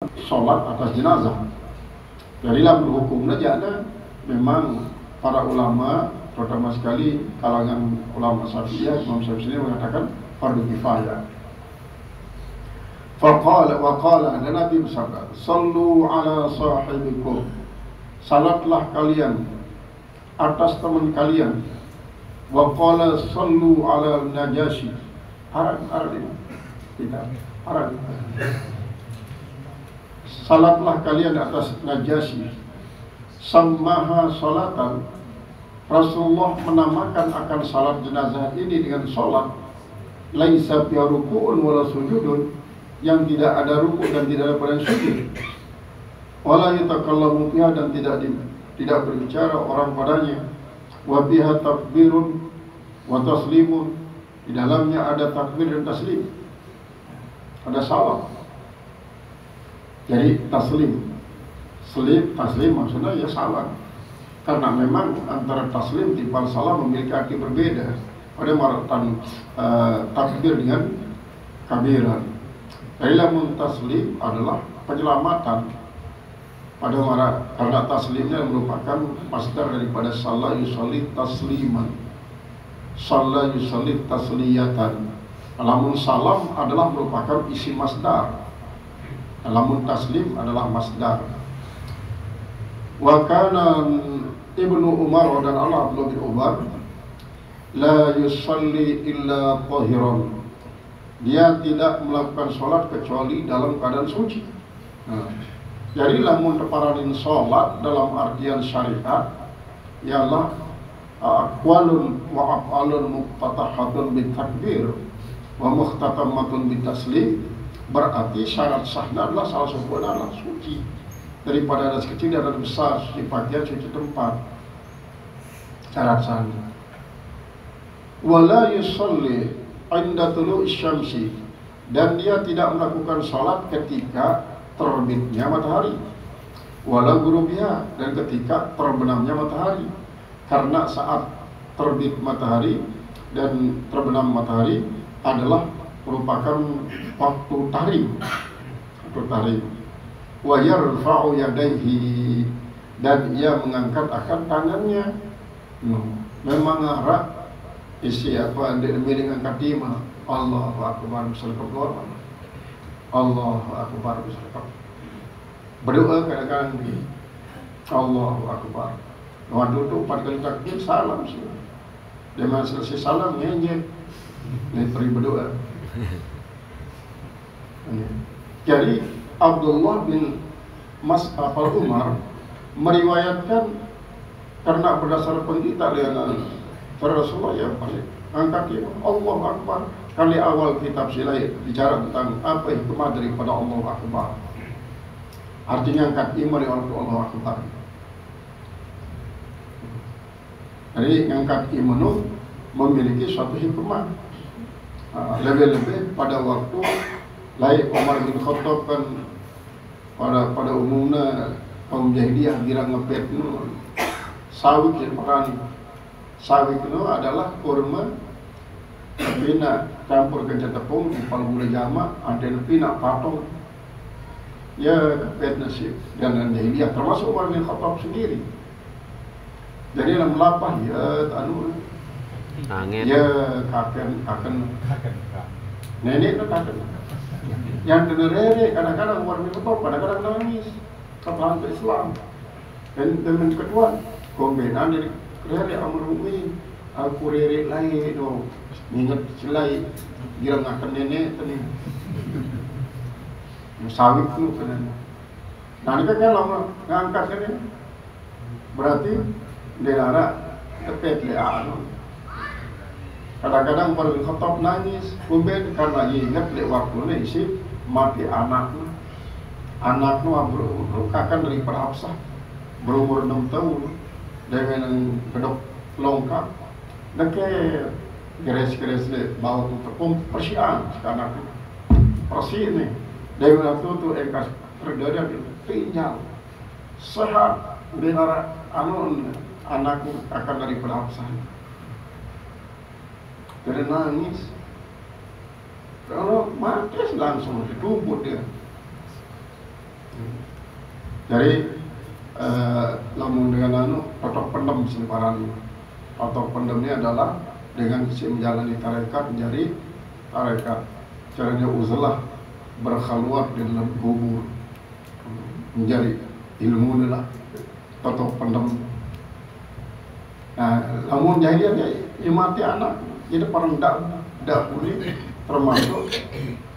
sholat atas jenazah. Jadi dalam hukumnya ada memang para ulama, terutama sekali kalangan ulama Syafi'iyah, Imam Syafi'i mengatakan fardu kifayah. Faqala dan Nabi bersabda, "Sallu ala sahibikum." Salatlah kalian atas teman kalian. Wa qala sallu ala Najasyi. Arab ini. Tidak. Arab. Salatlah kalian atas Najasyi. Sammaha salatan. Rasulullah menamakan akan salat jenazah ini dengan salat laisa fi ruku'un wala sujudun, yang tidak ada ruku dan tidak ada pada sujud. Wala yatakallamu fiha, dan tidak berbicara orang padanya. Wa biha takbirun wa taslimun, di dalamnya ada takbir dan taslim, ada salam. Jadi taslim maksudnya ya salam, karena memang antara taslim di salam memiliki arti berbeda. Ada maratan takbir dengan kabiran. Lamun taslim adalah penyelamatan. Karena taslimnya merupakan masdar daripada shalla yusalli tasliman, shalla yusalli tasliyatan. Lamun salam adalah merupakan isi masdar, lamun taslim adalah masdar. Wa kana Ibnu Umar dan Abdullah bin Umar la yusalli illa tahiran, dia tidak melakukan sholat kecuali dalam keadaan suci. Jadi lamun teparanin sholat dalam artian syariat ialah aqwalun wa af'alun muftatahatun bitakbir wa muhtatamatun bitaslim, berarti syarat sahnya adalah salah satu adalah suci, daripada adas kecil dan adas besar, suci pakaian, suci tempat, syarat sahnya. Wala yusalli inda tulu'i syamsi, dan dia tidak melakukan sholat ketika terbitnya matahari, wala gurubiha, dan ketika terbenamnya matahari, karena saat terbit matahari dan terbenam matahari adalah merupakan waktu tahrim. Wa yarfa'u yadayhi, dan ia mengangkat akan tangannya. Memang arah isi apa dengan katima Allahu akbar bersalawat, Allahu akbar bersalawat. Berdoa kadang-kadang begini, Allahu akbar. Waktu itu 4 kali takbir salam sih. Dia selesai salam nyanyi, ini beri berdoa. Jadi Abdullah bin Mas'ab al-Umar meriwayatkan, karena berdasar pendeta dengan Rasulullah yang pasti angkat dia Allahu akbar. Kali awal kitab Silai bicara tentang apa hikmah daripada Allahu akbar. Artinya angkat iman dengan Allahu akbar. Jadi angkat iman memiliki suatu hikmah. Lebih-lebih pada waktu lain Umar bin Khattab kan pada umumnya kaum jahiliyah kira ngepet itu sawit yang perani. Sawit itu adalah kurma pina campur kencang tepung empal gula jamak, ada pina patong ya kepet nasi dengan jahiliyah, termasuk Umar bin Khattab sendiri. Jadi dalam lapah ya angin. Ya kaken nenek itu kaken. Yang dengerere kadang-kadang Umar bin Khattab kadang-kadang nangis kepada Islam. Dan kedua kombenan dari rere amr mu'min aku rere lain do ingat selai girang akan nenek tadi sawit tu kan. Nah ini kan lama ngangkat kan, berarti delara tepet le anu. Kadang-kadang Umar bin Khattab nangis, kumben karena ingat le waktu isi mati anaknya berukakan daripada Hafsah, berumur 6 tahun dengan kedok longkap, deket geres-geres le bawa tu tepung persian sekarang persi ni dengan tu engkas terdadak tinggal sehat denara anakku akan daripada Hafsah. Jadi nangis. Kalau mati langsung ditumput dia. Jadi lamun dengan totok pendem selebaran. Totok pendemnya adalah dengan si menjalani tarekat menjadi tarekat. Caranya uzlah berkhaluat di dalam kubur menjadi ilmu lah totok pendem. Nah, lamun jahiliyah ya mati anak, jadi orang dak boleh termasuk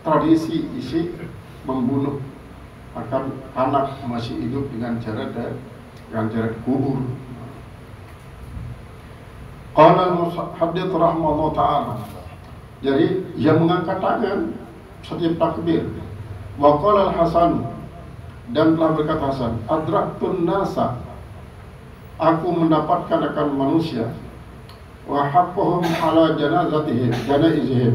tradisi isi membunuh akan anak masih hidup dengan cara kubur. Qala al-muhaddits rahimahullah ta'ala. Jadi yang mengangkat tangan setiap takbir. Wa qala al-Hasan, dan telah berkata Hasan, adraktun nasa, aku mendapatkan akan manusia, wa haqquhum ala janaizihim,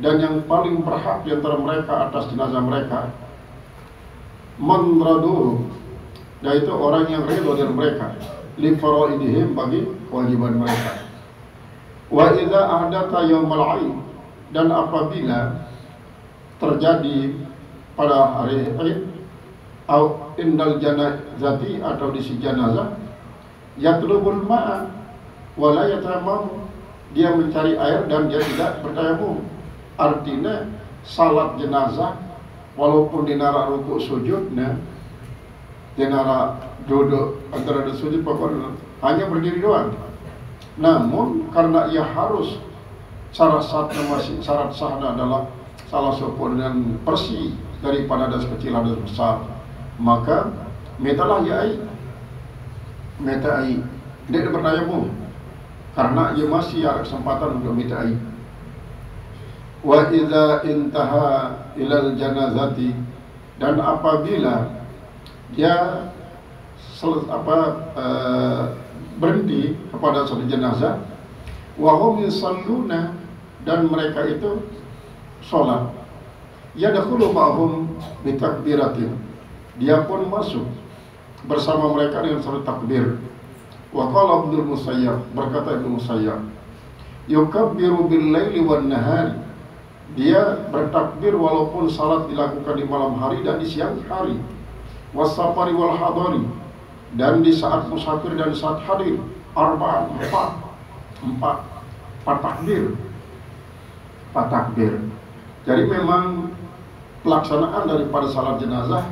dan yang paling berhak di antara mereka atas jenazah mereka, man raduhu, yaitu orang yang ridho dari mereka, li faraidihim, bagi kewajiban mereka. Wa idza ahdatha yaumal 'aid, dan apabila terjadi pada hari Aid, au indal janazati, atau di si jenazah, yatlubul ma'a wa la yatayammam, dia mencari air dan dia tidak bertayamum. Artinya salat jenazah walaupun dinara rukuk sujudnya, dinara duduk antara sujud pokoknya hanya berdiri doang. Namun karena ia harus syarat sahnya adalah salah satu dan persi daripada hadas kecil hadas besar, maka metalah ya meta ai tidak bertayamum karena ia masih ada kesempatan untuk meta ai. Wa idza intaha ilal janazati, dan apabila dia berhenti kepada satu jenazah, wa hum yusalluna, dan mereka itu sholat, yadkhulu ma'hum bi takbiratin, dia pun masuk bersama mereka dengan satu takbir. Wa qala Ibnu Musayyab, berkata Ibnu Musayyab, yukabbiru bil laili wan nahari, dia bertakbir walaupun salat dilakukan di malam hari dan di siang hari. Wasafari wal hadari, dan di saat musafir dan saat hadir. Empat takbir. Jadi memang pelaksanaan daripada salat jenazah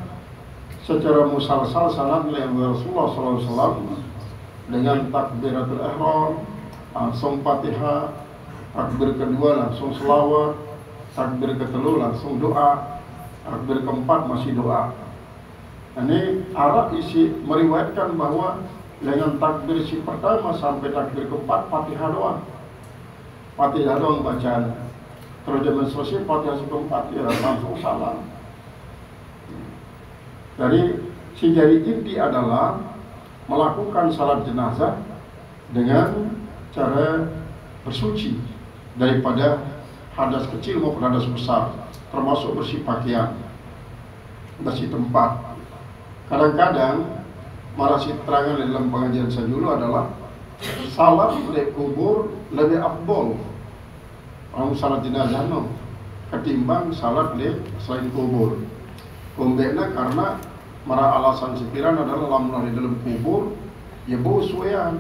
secara musalsal sanad yang Rasulullah SAW dengan takbiratul ihram, langsung Fatihah, takbir kedua langsung selawat, takbir kedua langsung doa, takbir keempat masih doa. Ini Arab isi meriwayatkan bahwa dengan takbir si pertama sampai takbir keempat Fatihah doang. Fatihah doang bacaan. Terus zaman selesai Fatihah si keempat ya langsung salam. Jadi si jari inti adalah melakukan salat jenazah dengan cara bersuci daripada hadas kecil maupun hadas besar, termasuk bersih pakaian, bersih tempat. Kadang-kadang malah si terangan dalam pengajian saya dulu adalah salat di kubur lebih afdol orang salat jenazah ketimbang salat di selain kubur. Kumbena karena mara alasan sepiran adalah lamun di dalam kubur ya bau suwean.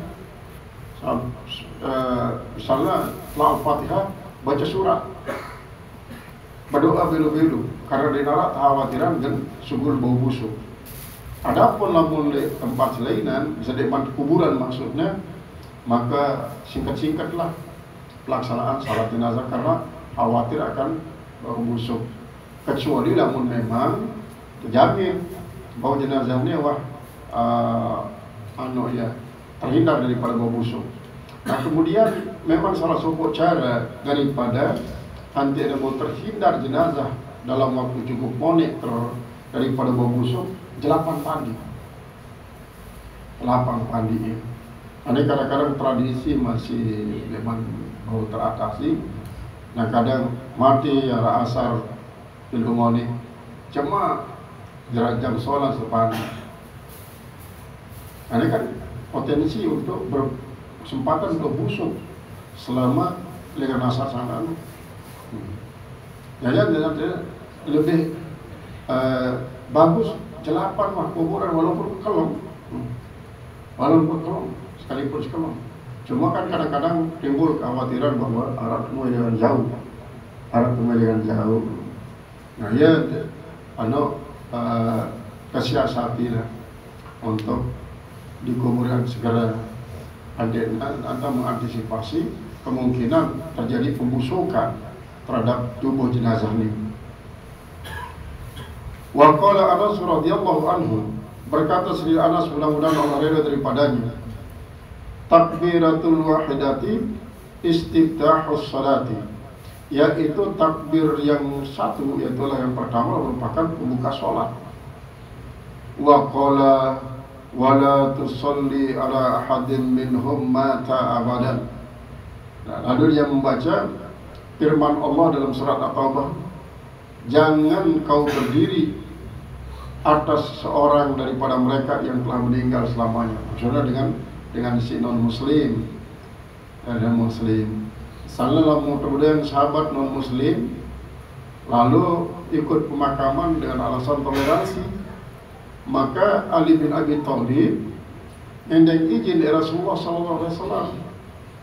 Misalnya setelah Al-Fatihah baca surat, berdoa belu-belu karena di neraka khawatiran dan sugul bau busuk. Adapun lamun di tempat selainan bisa di kuburan maksudnya, maka singkat-singkatlah pelaksanaan salat jenazah karena khawatir akan bau busuk. Kecuali lamun memang terjamin bahwa jenazahnya terhindar daripada bau busuk. Nah kemudian memang salah satu cara daripada nanti ada mau terhindar jenazah dalam waktu cukup monik daripada bau busuk, jelapan pandi ya. Ini kadang-kadang tradisi masih memang baru teratasi. Nah kadang mati ya asar pilumoni cuma jam sholat sepani. Ini kan potensi untuk berkesempatan untuk busuk selama dengan asar sana. Jadi lebih bagus jelapan mah kuburan walaupun kelong, sekalipun sekelong. Cuma kan kadang-kadang timbul kekhawatiran bahwa Arab itu jauh. Nah ya, kesiasatilah untuk di kuburan segera anda mengantisipasi kemungkinan terjadi pembusukan terhadap tubuh jenazah ini. Wa qala Anas radhiyallahu anhu, berkata Sri Anas, mudah-mudahan Allah ridha daripadanya, takbiratul wahidati istiftahus salati, yaitu takbir yang satu, yaitulah yang pertama merupakan pembuka sholat. Wa qala wala tusalli ala ahadin minhum mata abadan. Nah, lalu dia membaca firman Allah dalam surat At-Taubah, jangan kau berdiri atas seorang daripada mereka yang telah meninggal selamanya. Maksudnya dengan si non muslim, dan muslim. Misalnya kemudian sahabat non muslim lalu ikut pemakaman dengan alasan toleransi, maka Ali bin Abi Thalib ending izin dari Rasulullah SAW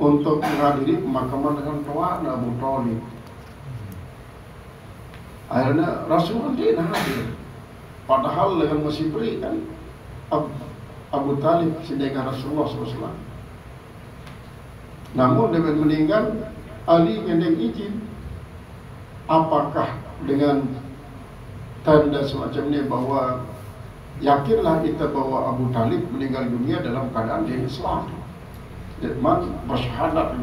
untuk menghadiri pemakaman dengan tuan Abu Thalib. Akhirnya Rasulullah tidak hadir, padahal dengan masih beri kan Abu Thalib sedangkan Rasulullah SAW. Namun dengan meninggal Ali ending izin. Apakah dengan tanda semacam ini bahwa yakinlah kita bahwa Abu Thalib meninggal dunia dalam keadaan dia Islam, man bersyahadat.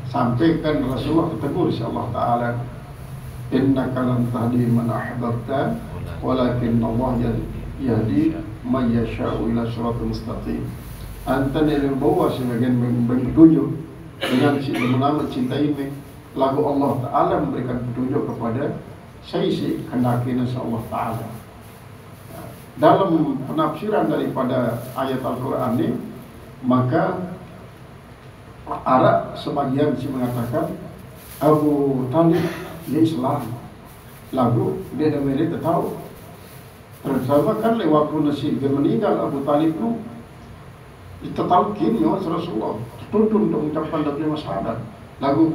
Sampaikan Rasulullah tegur insyaallah taala, innaka lam tahdi man ahbabta walakin Allah yahdi man yasha'u ila siratal mustaqim. Anta yang bawa sebagian petunjuk dengan menama cinta ini, lagu Allah Ta'ala memberikan petunjuk kepada saya si kendakinan Allah Ta'ala. Dalam penafsiran daripada ayat Al-Quran ini, maka Arab sebagian si mengatakan Abu Thalib dia Islam, lalu dia dah mereka tahu. Terutama kan lewat nasi dia meninggal Abu Thalib itu ditalkin oleh Rasulullah, tuntun untuk mengucapkan kalimat syahadat. Lagu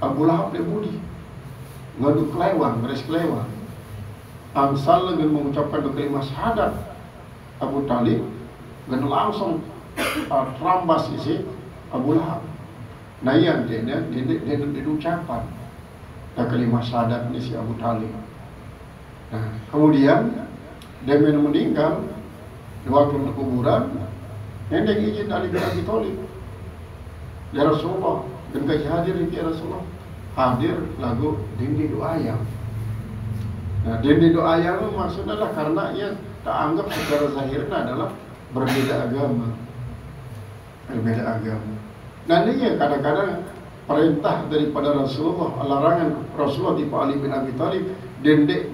Abu Lahab dia budi ngadu kelewang, beres kelewang. Angsal dengan mengucapkan kalimat syahadat Abu Thalib dan langsung terambas isi Abu Lahab. Nah yang dia ucapan kalimat syahadat ini si Abu Thalib. Nah kemudian dia meninggal di waktu kuburan, ending izin Ali bin Abi Thalib, ya Rasulullah, dan kasih hadir ya Rasulullah, hadir lagu dindi doa yang. Nah dindi doa yang maksudnya adalah karena ia tak anggap secara zahirnya adalah berbeda agama. Nah ini ya kadang-kadang perintah daripada Rasulullah, larangan Rasulullah di Ali bin Abi Thalib dendek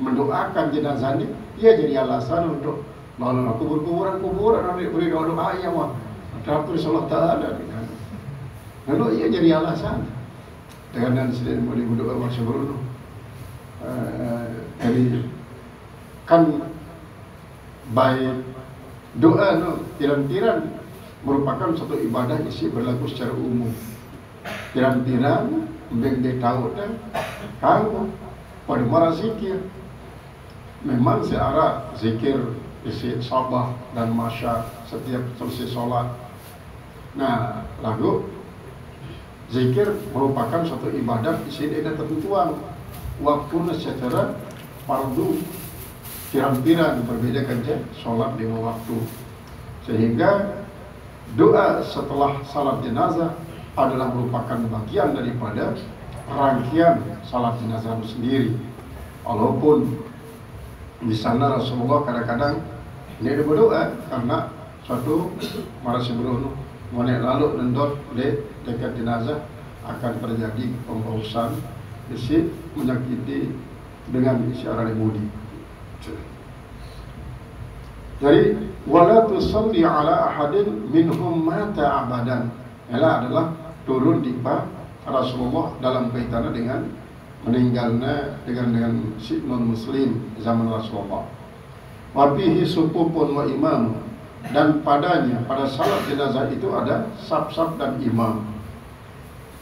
mendoakan jenazah ini, ia jadi alasan untuk lalu kuburan ambil beri doa yang mah teratur Allah Taala. Lalu ia jadi alasan dengan sedang boleh berdoa masuk berdoa. Jadi kan baik doa tiran-tiran merupakan satu ibadah isi berlaku secara umum. Tiran-tiran benda tahu dan kamu pada marah zikir. Memang searah zikir isi sabah dan masya setiap selesai sholat. Nah, lalu zikir merupakan suatu ibadah isi ada ketentuan waktunya secara fardu. Pirang-pirang berbeda saja sholat lima waktu. Sehingga doa setelah salat jenazah adalah merupakan bagian daripada rangkaian salat jenazah itu sendiri. Walaupun di sana Rasulullah kadang-kadang dia berdoa karena suatu marasi berdoa monek lalu nendot dekat jenazah akan terjadi pembausan isi menyakiti dengan isi arah budi. Jadi wala tusalli ala ahadin minhum mata abadan. Ialah adalah turun di Rasulullah dalam kaitannya dengan meninggalnya dengan si non muslim zaman Rasulullah. Wa fihi supupun wa imam, dan padanya pada salat jenazah itu ada saf-saf dan imam.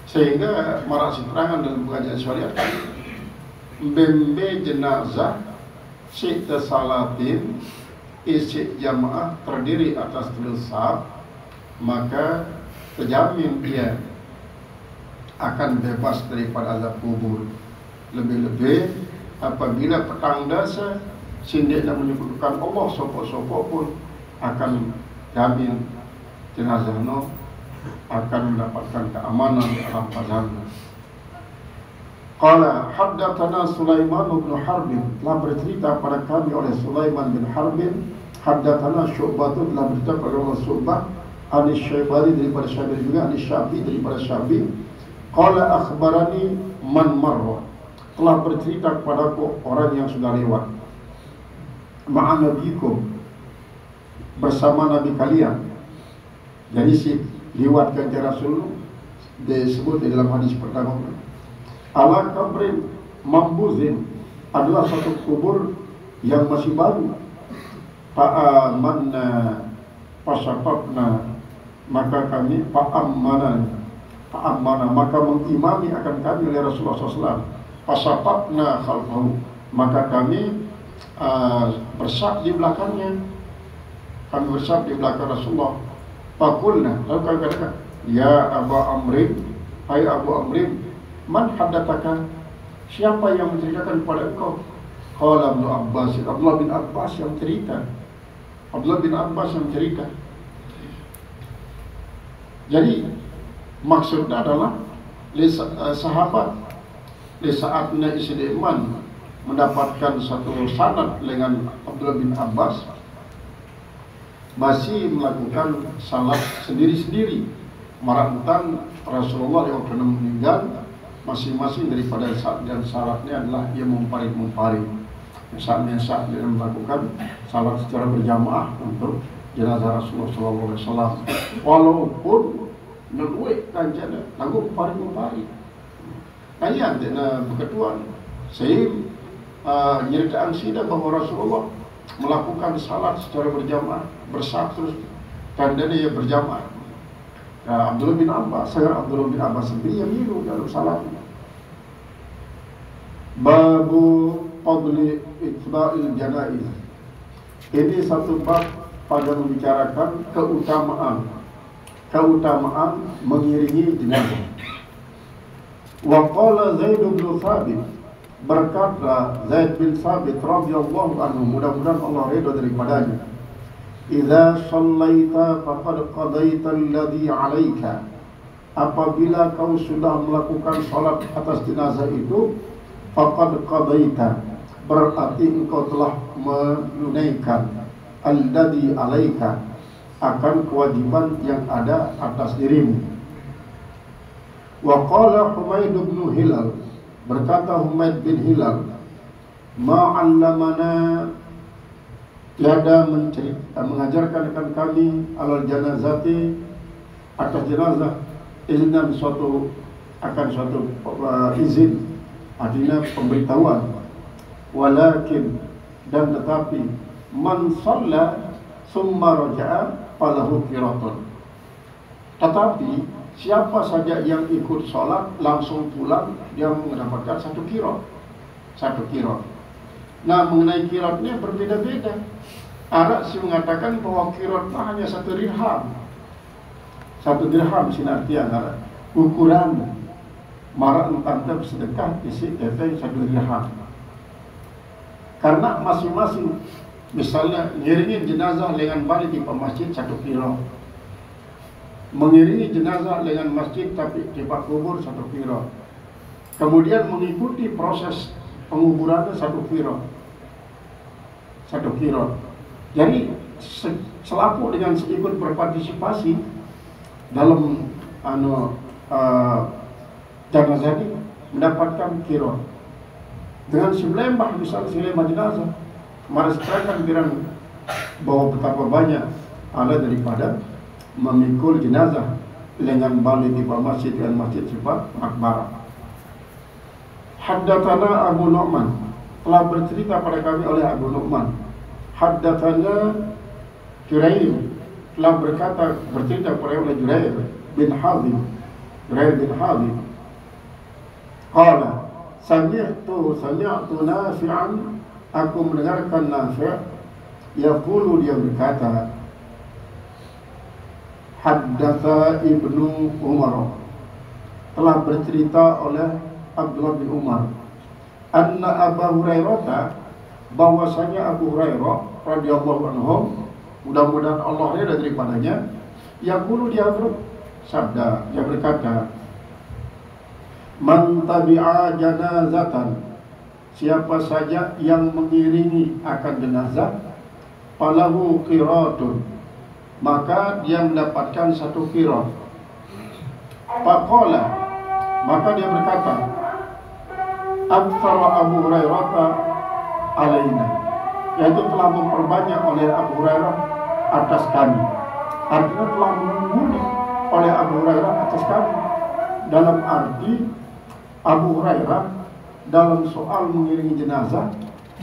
Sehingga marasi terangan dalam pengajian syariat bembe jenazah si tasalatin isi jamaah terdiri atas 3 saf, maka terjamin dia akan bebas daripada azab kubur. Lebih-lebih apabila petang dasa sindiknya menyebutkan Allah sopok-sopok pun akan jamin jenazah no akan mendapatkan keamanan di alam bazarnya. Qala haddatsana Sulaiman bin Harb, telah bercerita pada kami oleh Sulaiman bin Harb. Haddatsana Syu'bah, telah bercerita pada Syu'bah, Anis Syaibani daripada Syaibani juga, Anis Syabi daripada Syabi. Qala akhbarani man marra, telah bercerita kepadaku orang yang sudah lewat. Ma'a nabikum, bersama nabi kalian. Jadi si lewat kanjeng Rasul disebut di dalam hadis pertama. Ala kabrin mambuzin, adalah satu kubur yang masih baru. Fa'amanna fasafafna, maka kami fa'ammana maka mengimami akan kami oleh Rasulullah SAW. Fasafafna khalfahu, maka kami bersaf di belakangnya. Kami bersaf di belakang Rasulullah. Faqulna, lalu kami katakan, ya Abu Amrin, hai Abu Amrin, man haddatsaka, siapa yang menceritakan kepada engkau? Qala Ibnu Abbas, Abdullah bin Abbas yang cerita. Abdullah bin Abbas yang cerita. Jadi maksudnya adalah sahabat di saatnya Isi Iman mendapatkan satu sanad dengan Abdullah bin Abbas, masih melakukan salat sendiri-sendiri merantan Rasulullah yang pernah meninggal. Masing-masing daripada saat dan salatnya adalah dia mumparid. Saatnya saat dia melakukan salat secara berjamaah untuk jenazah Rasulullah SAW. Walaupun meluik kanjana lagu mumparid. Ayat dia berketuan. Saya nyeritaan sida bahawa Rasulullah melakukan salat secara berjamaah, bersaf terus, dan dia berjamaah. Abdullah bin Abbas, Abdullah bin Abbas sendiri yang minum dalam salatnya. Babu fadli itba'il janaiz. Ini satu bab pada membicarakan keutamaan mengiringi jenazah. Wa qala Zaid bin Thabit, berkata Zaid bin Thabit radhiyallahu anhu, mudah-mudahan Allah ridha daripadanya, idza shallaita faqad qadaita alladhi 'alaika, apabila kau sudah melakukan salat atas jenazah itu, faqad qadaita, berarti engkau telah menunaikan alladhi 'alaika, akan kewajiban yang ada atas dirimu. Wa qala Humaid bin Hilal, berkata Humaid bin Hilal, ma'allamana, tiada mengajarkan akan kami alal janazati, atas jenazah, iznan suatu izin, artinya pemberitahuan. Walakin, dan tetapi, man shalla summa raja'a falahu qiratun, tetapi siapa saja yang ikut sholat langsung pulang, dia mendapatkan satu qirat. Nah, mengenai qiratnya berbeda-beda. Arab sih mengatakan bahwa qirat hanya 1 dirham. 1 dirham sinartian Arab. Ukuran marak entah sedekah isi teteh 1 dirham. Karena masing-masing, misalnya ngiringin jenazah dengan balik di masjid 1 qirat. Mengiringi jenazah dengan masjid tapi di pak kubur 1 qirat. Kemudian mengikuti proses penguburannya 1 qirat. 1 qirat. Jadi selaku dengan ikut berpartisipasi dalam jenazah ini mendapatkan qirat. Dengan silembah, misalnya silembah jenazah, mari sekarang bilang bahwa betapa banyak ada daripada memikul jenazah dengan balik di masjid dengan masjid sifat makbarah. Haddatsana Abu Nu'man, telah bercerita pada kami oleh Abu Nu'man. Haddatsana Jurair, telah bercerita kepada oleh Jurair bin Hazim. Qala sami'tu Nafi'an, aku mendengarkan Nafi' yaqulu, dia berkata, haddatsa Ibnu Umar, telah bercerita oleh Abdullah bin Umar, anna Abu Hurairah, bahwasanya Abu Hurairah radhiyallahu anhu, mudah-mudahan Allah ridha daripadanya, yaqulu, dia bersabda, dia berkata, man tabi'a janazatan, siapa saja yang mengiringi akan jenazah, falahu qiratun, maka dia mendapatkan satu qirat. Faqala, maka dia berkata, aktsara Abu Hurairah alaina, yaitu telah memperbanyak oleh Abu Hurairah atas kami. Artinya telah mengungguli oleh Abu Hurairah atas kami. Dalam arti Abu Hurairah dalam soal mengiringi jenazah,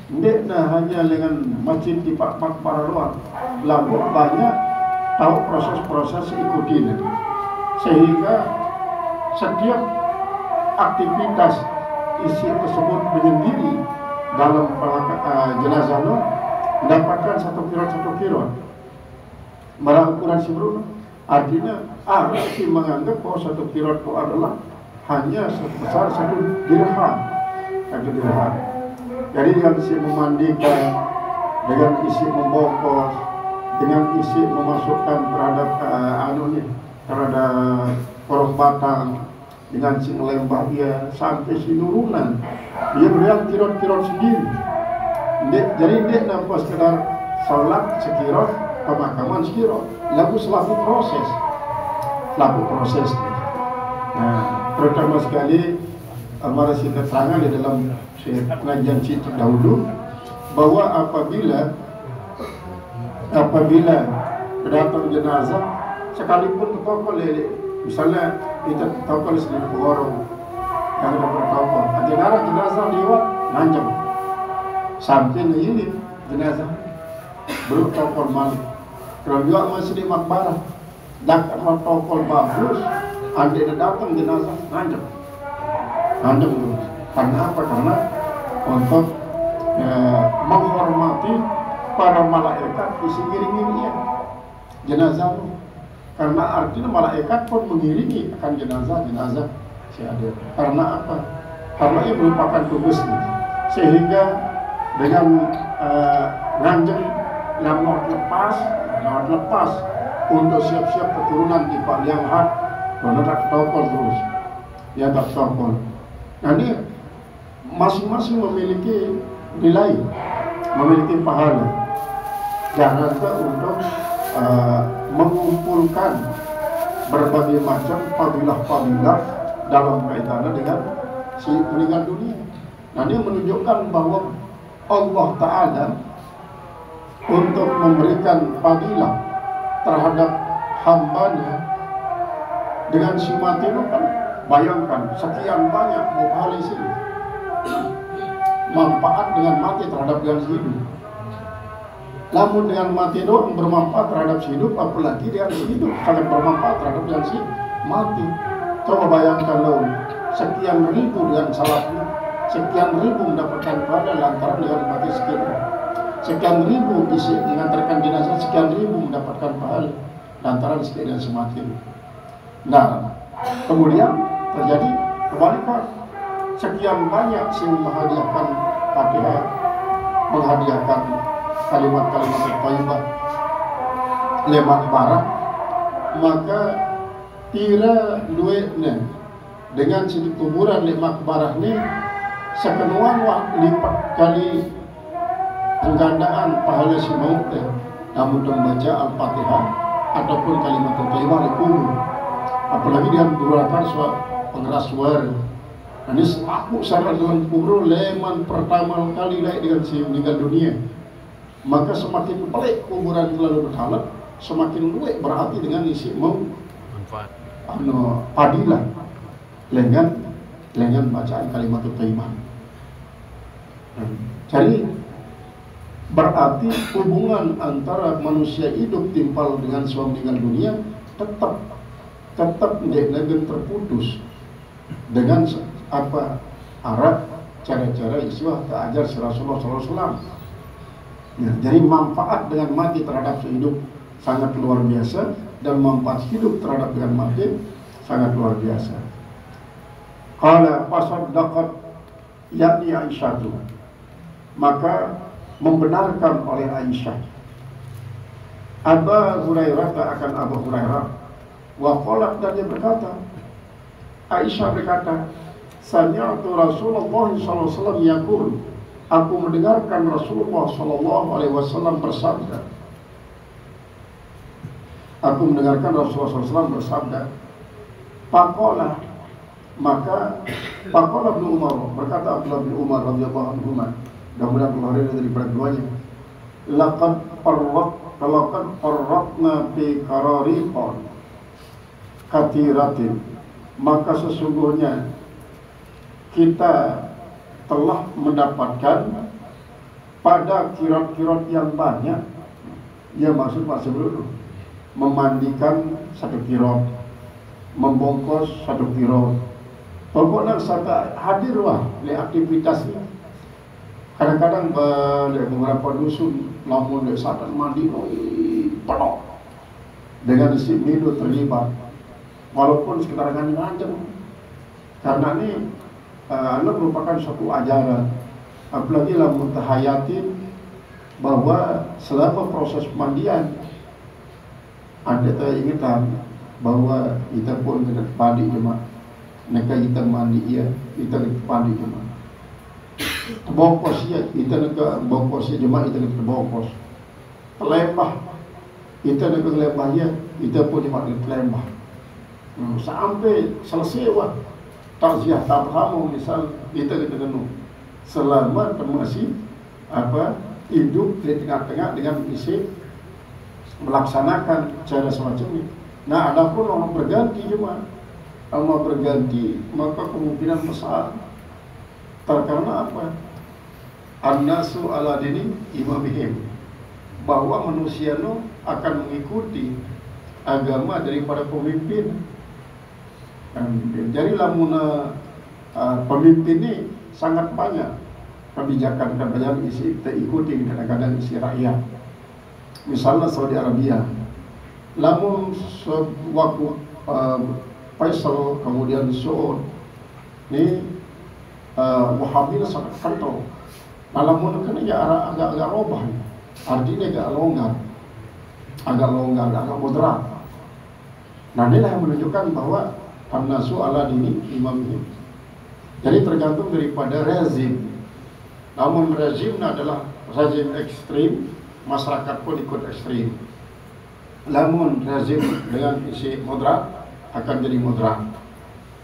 tidak hanya dengan masjid di makbara luar, lalu banyak tahu proses-proses ikutin, sehingga setiap aktivitas isi tersebut menyendiri dalam jenazah itu mendapatkan satu kirat. Barang ukuran seberapa? Artinya si menganggap bahwa satu kirat itu adalah hanya sebesar satu dirham. Jadi dengan isi memandikan, dengan isi membongkos, dengan isi memasukkan terhadap terhadap korong batang, dengan si melembah dia sampai si nurunan, dia beriak kirot sendiri. Jadi dia nampak sekedar salat sekirot, pemakaman sekirot, lalu selaku proses. Nah, terutama sekali Amara kita terangkan di dalam pengajian situ dahulu, bahwa apabila datang jenazah, sekalipun tokol misalnya kita tokol sendiri orang yang ada bertokol, jenazah lewat nanjang sampai ini jenazah belum tokol malik. Kalau juga masih di makbarah, dapat tokol bagus, anda datang jenazah nanjang terus. Karena apa? Karena untuk menghormati para malaikat isi ngiringi jenazah. Karena artinya malaikat pun mengiringi akan jenazah si ada. Karena apa? Karena ini merupakan tugasnya. Sehingga dengan nganjeng lamot lepas untuk siap-siap keturunan di Pak Liang Hat, karena tak tokol terus. Ya tak tokol. Nah ini masing-masing memiliki nilai, memiliki pahala. Jangan untuk mengumpulkan berbagai macam fadilah-fadilah dalam kaitannya dengan si meninggal dunia. Nah dia menunjukkan bahwa Allah Ta'ala untuk memberikan fadilah terhadap hambanya dengan si mati itu kan, bayangkan sekian banyak pahala sini manfaat dengan mati terhadap yang hidup. Namun dengan mati doang bermanfaat terhadap si hidup, apalagi dia hidup sangat bermanfaat terhadap yang si mati. Coba bayangkan loh, sekian ribu dengan salatnya, sekian ribu mendapatkan pahala lantaran dengan mati sekian. Sekian ribu isi mengantarkan jenazah, sekian ribu mendapatkan pahala lantaran sekian si mati. Nah, kemudian terjadi kebalikan. Sekian banyak si menghadiahkan Fatihah, menghadiahkan kalimat-kalimat thayyibah lemak barat, maka tira duitnya dengan sini kuburan lemak barat ini sekenuan lipat kali penggandaan pahala si maut namun membaca Al-Fatihah ataupun kalimat thayyibah di kubur, apalagi dia menggunakan pengeras suara. Ini selaku saran dengan kubur leman pertama kali dengan si meninggal dunia. Maka semakin pelik kuburan terlalu berhala, semakin luwek berarti dengan isi mau manfaat padilah dengan dengan bacaan kalimat thayyibah. Jadi berarti hubungan antara manusia hidup timpal dengan suami meninggal dunia tetap dengan terputus dengan apa arah cara-cara istilah keajar Rasulullah SAW. Ya, jadi manfaat dengan mati terhadap hidup sangat luar biasa, dan manfaat hidup terhadap dengan mati sangat luar biasa. Qala fasaddaqat yakni Aisyah, maka membenarkan oleh Aisyah Abu Hurairah akan Abu Hurairah, wa qalat, dan dia berkata, Aisyah berkata, sami'tu Rasulullah SAW yaqul, aku mendengarkan Rasulullah SAW bersabda. Aku mendengarkan Rasulullah SAW bersabda. Faqala, maka Faqala Ibnu Umar, berkata Abdullah bin Umar radhiyallahu anhu, mudah-mudahan Allah ridha daripada keduanya, laqad farratna fi qarariqan kathiratin, maka sesungguhnya kita telah mendapatkan pada kirat-kirat yang banyak. Ya, maksud sebelum memandikan satu kirat, membongkos satu kirat, pokoknya satu hadirlah di aktivitasnya. Kadang-kadang beberapa dusun lamun di saat mandi penuh dengan isi minum terlibat, walaupun sekitar ngancem, karena ini merupakan suatu ajaran, apalagi lamun tahayatin bahwa selama proses pemandian ada ingatan bahwa kita pun kena mandi jemaah, neka kita mandi ya, kita kena mandi jemaah, bongkos ya, kita kena bongkos ya jemaah, kita kena bongkos, telembah kita kena telembah ya, kita pun jemaah kena telembah, sampai selesai wah takziah tabramu misal kita kena selama masih hidup di tengah-tengah dengan isi melaksanakan cara semacam ini. Nah, adapun orang berganti cuma Allah berganti, maka kemungkinan besar karena apa? An-nasu ala dini imamihim, bahwa manusia akan mengikuti agama daripada pemimpin. Jadi lamun pemimpin ini sangat banyak kebijakan isi kita ikuti, kadang-kadang isi rakyat. Misalnya Saudi Arabia, lamun waktu Faisal kemudian Saud ini Wahabi sangat kental. Lamun kan ya agak robah, artinya agak longgar, agak moderat. Nah, inilah yang menunjukkan bahwa an-nasu ala dini imamihim. Jadi tergantung daripada rezim. Namun rezimnya adalah rezim ekstrim, masyarakat pun ikut ekstrim. Namun rezim dengan isi moderat akan jadi moderat.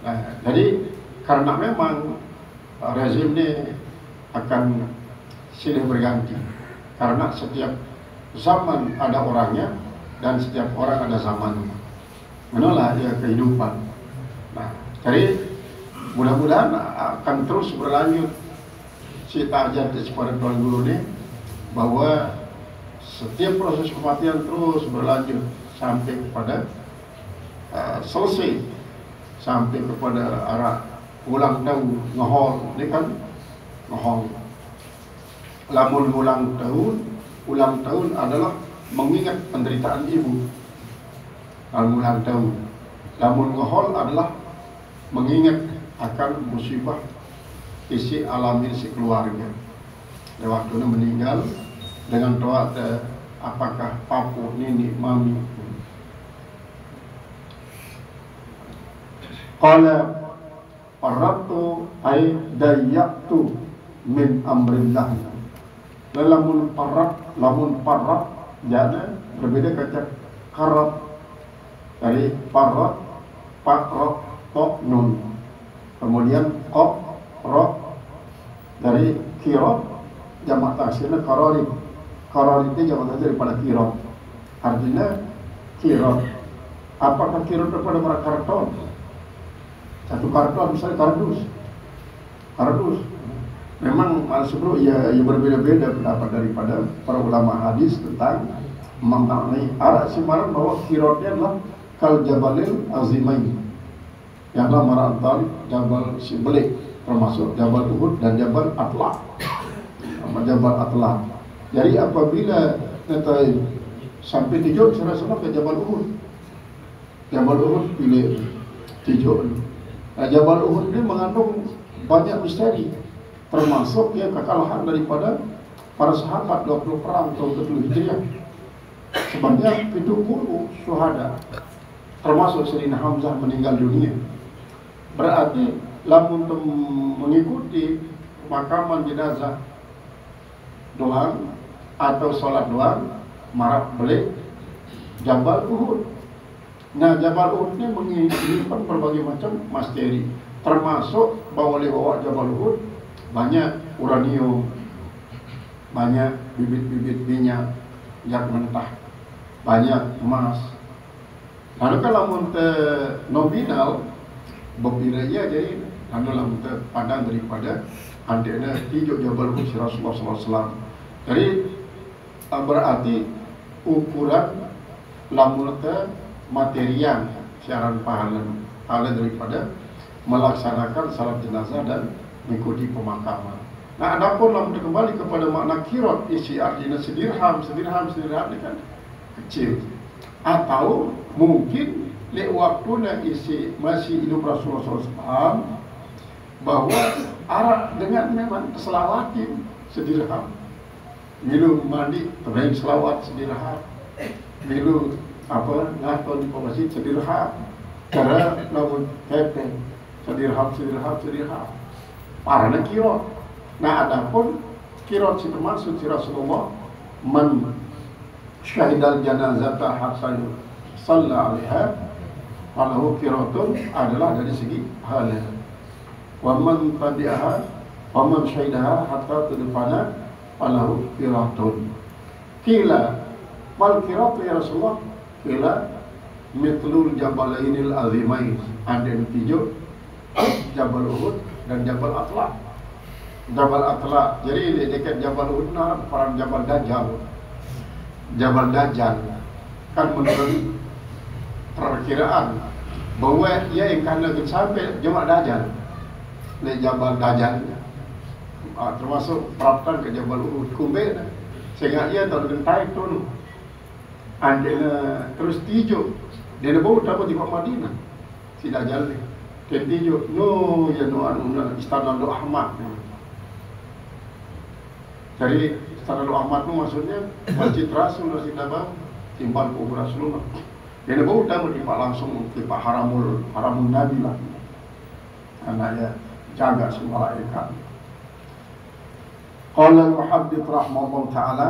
Nah, jadi karena memang rezim ini akan silih berganti, karena setiap zaman ada orangnya dan setiap orang ada zamannya. Inilah ya kehidupan. Nah, jadi mudah-mudahan akan terus berlanjut si tajat kepada Tuan Guru ini, bahwa setiap proses kematian terus berlanjut sampai kepada selesai, sampai kepada arah ulang tahun ngehol. Ini kan ngehol. Lamun ulang tahun adalah mengingat penderitaan ibu. Ulang tahun. Lamun ngehol adalah mengingat akan musibah isi alami si keluarga. Waktu ini meninggal dengan doa apakah papu, nini, mami. Qala paratu ay dayaktu min amrillah. Lamun parat jana berbeda kata karat. Dari parat, pakrok, tok, nun. Kemudian kok, rok, dari kirot, jamak taksirnya karorib. Karorib itu jamak taksir daripada kirot. Artinya kirot. Apakah kirot daripada karton? Satu karton misalnya kardus. Harus. Memang sebenarnya ya berbeda-beda pendapat daripada para ulama hadis tentang memaknai arak simaran bahwa kirotnya adalah kal jabalil azimain, yang adalah merantal Jabal Sibelik, termasuk Jabal Uhud dan Jabal Atlaq. Jabal Atlaq. Jadi apabila kita sampai tujuan serasa ke Jabal Uhud, Jabal Uhud pilih tujuan. Jabal Uhud ini mengandung banyak misteri, termasuk ya kekalahan daripada para sahabat waktu perang tahun ke-7 Hijriah. Sebanyak 70 syuhada, termasuk Sayyidina Hamzah meninggal dunia. Berarti lamun mengikuti pemakaman jenazah doang atau sholat doang, marak beli Jabal Uhud. Nah, Jabal Uhud ini menyimpan berbagai macam misteri, termasuk bahwa lewat Jabal Uhud banyak uranium, banyak bibit-bibit minyak yang mentah, banyak emas. Lalu kalau untuk nominal berbeda jadi lalu lamun pandang daripada antena tijuk Jabal Uhud Rasulullah SAW. Jadi berarti ukuran lamun material siaran pahala daripada melaksanakan salat jenazah dan mengikuti pemakaman. Nah, adapun lamun kembali kepada makna kirot, isi artinya sedirham ini kan kecil. Atau mungkin le waktunya isi masih hidup Rasulullah SAW bahwa arak dengan memang selawatin sedirham. Minum mandi terbaik selawat sedirham. Minum ngaton di masjid sedirham. Cara lamun kepeng sedirham. Parana kirot. Nah, adapun kirot si termasuk si Rasulullah man syahidal janazata hatta shalla alaiha falahu kirotun adalah dari segi halal. Wa man tabi'aha wa man syahidaha hatta tudfana falahu kirotun. Kila mal kirot ya Rasulullah, kila mitlul jabalainil azimain, ada tujuh Jabal Uhud dan Jabal Atlaq. Jabal Atlaq, jadi di dekat Jabal Uhud nah perang Jabal Dajjal. Jabal Dajjal kan menurut perkiraan bahwa ia yang kena sampai Jabal Dajjal. Di Jabal Dajjal termasuk perapatan ke Jabal Uhud kumbe sehingga ia tak gentai tu andena terus tijo dia bawa dapat di Madinah si Dajjal ni tijo no ya no anu istana Doa Ahmad. Jadi Istana Doa Ahmad itu maksudnya Masjid Rasul Rasulullah timbal kubur Rasulullah. Dia bawa dapat di langsung di Haramul Nabi lah. Anaknya jaga semua malaikat. Qala al-muhaddits rahimahullah taala